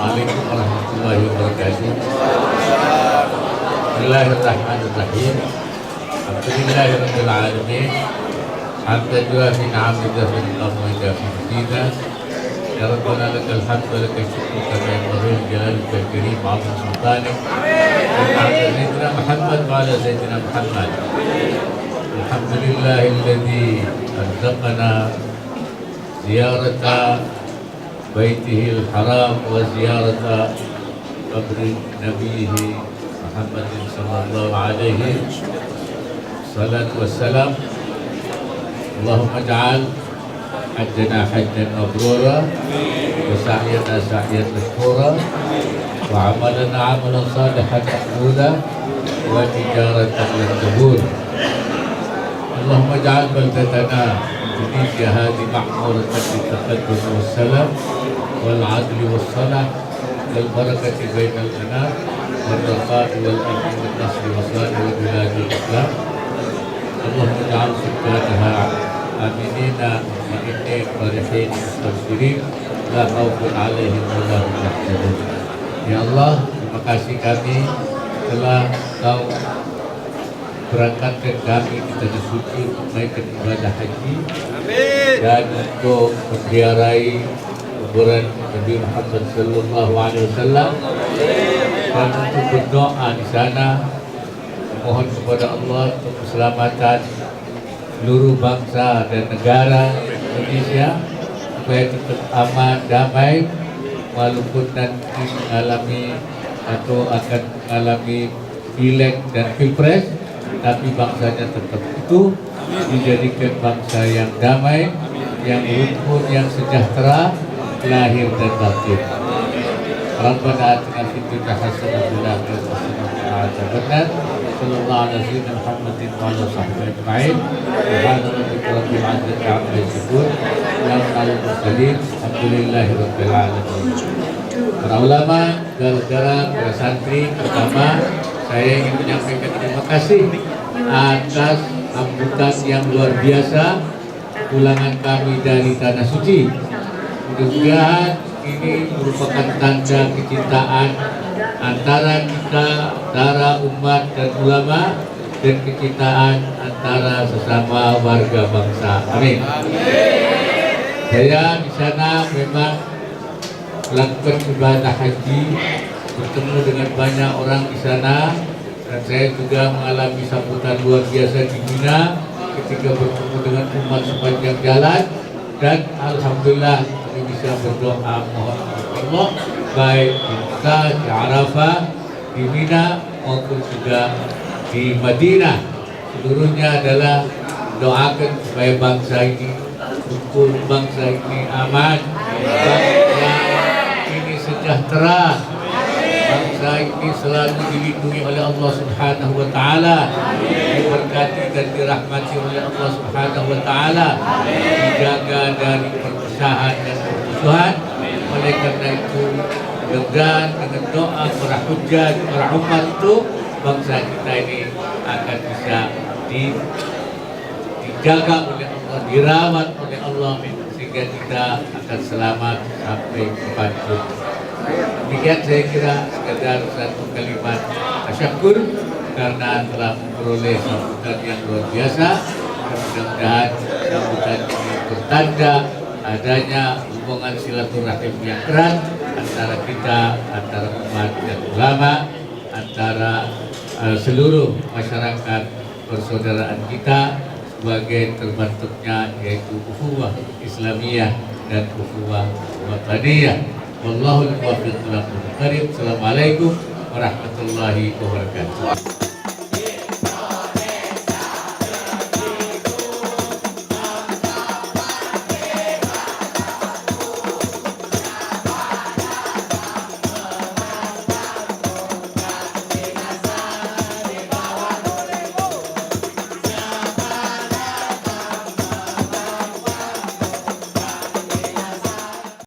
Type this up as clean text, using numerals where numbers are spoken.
Assalamualaikum warahmatullahi wabarakatuh. Bismillahirrahmanirrahim. Alhamdulillahirabbil alamin. Hamdan yuafi ni'amahu wa yukafi mazidah. Ya Rabbana lakal hamdu wa lakal syukru kama yanbaghi li jalalika al-karim 'azimi sultanik. Ala sayyidina Muhammad wa ala sayyidina Muhammad. Alhamdulillahilladzi arzaqana ziyarata baitihil haram wa ziyarata qabri nabiyhi Muhammadin sallallahu alaihi salatu wassalam. Allahumma ja'al hajjana hajjan mabrura wa sa'yana sa'yan mashkura wa amalana amalan salihan maqbula wa tijaratan lan tabur. Allahumma ja'al baldatana Indonesia hadi ma'muratan bitaqaddum wassalam wal 'adli wassalah wal barakati bainal anam wal raqa'i wal amni wal nasri wassalah wa biladil islam. Allahumma ja'al sukataha aminina mu'minin farihin mustaghfirin la khaufun 'alaihim wa la hum yahzanun. Ya Allah, terima kasih kami telah Kau berangkatkan kami di tanah suci untuk menunaikan ibadah haji. Amin. Dan untuk menziarahi kuburan Nabi Muhammad sallallahu alaihi wasallam dan untuk berdoa di sana, mohon kepada Allah untuk keselamatan seluruh bangsa dan negara Indonesia supaya tetap aman, damai, walaupun nanti mengalami atau akan mengalami pileg dan pilpres, tapi bangsanya tetap utuh, dijadikan bangsa yang damai, yang rukun, yang sejahtera, lahir dan batin. Rabbana atina fid dunya hasanah wa fil akhirati hasanah wa qina adzabannar. Sallallahu alaihi wa sallam Muhammadin wa ala sahbihi ajma'in. Subhana rabbika rabbil izzati amma yasifun. Salamun alal mursalin. Alhamdulillahi rabbil alamin. Para ulama, gara-gara para santri, pertama saya ingin menyampaikan terima kasih atas sambutan yang luar biasa pulangan kami dari Tanah Suci. Mudah-mudahan ini merupakan tanda kecintaan antara kita, antara umat dan ulama, dan kecintaan antara sesama warga bangsa. Amin. Saya di sana memang melakukan ibadah haji, bertemu dengan banyak orang di sana, dan saya juga mengalami sambutan luar biasa di Mina ketika bertemu dengan umat sepanjang jalan. Dan alhamdulillah kami bisa berdoa mohon Allah baik di Mekah, di Arafah, di Mina maupun juga di Madinah. Seluruhnya adalah doakan supaya bangsa ini rukun, bangsa ini aman, bangsa ini sejahtera, bangsa ini selalu dilindungi oleh Allah Subhanahu wa taala, diberkati dan dirahmati oleh Allah Subhanahu wa taala, dijaga dari perpecahan dan permusuhan. Oleh karena itu, mudah-mudahan dengan doa para hujjaj, para umat itu, bangsa kita ini akan bisa dijaga oleh Allah, dirawat oleh Allah, sehingga kita akan selamat sampai kapanpun. Demikian saya kira sekedar satu kalimat tasyakkur karena telah memperoleh sambutan yang luar biasa. Mudah-mudahan sambutan ini bertanda adanya hubungan silaturahim yang erat antara kita, antara umat dan ulama, antara seluruh masyarakat persaudaraan kita sebagai terbentuknya yaitu ukhuwah Islamiyah dan ukhuwah wataniyah. Wallahul muwaffiq ila aqwamit thoriq. Assalamualaikum warahmatullahi wabarakatuh.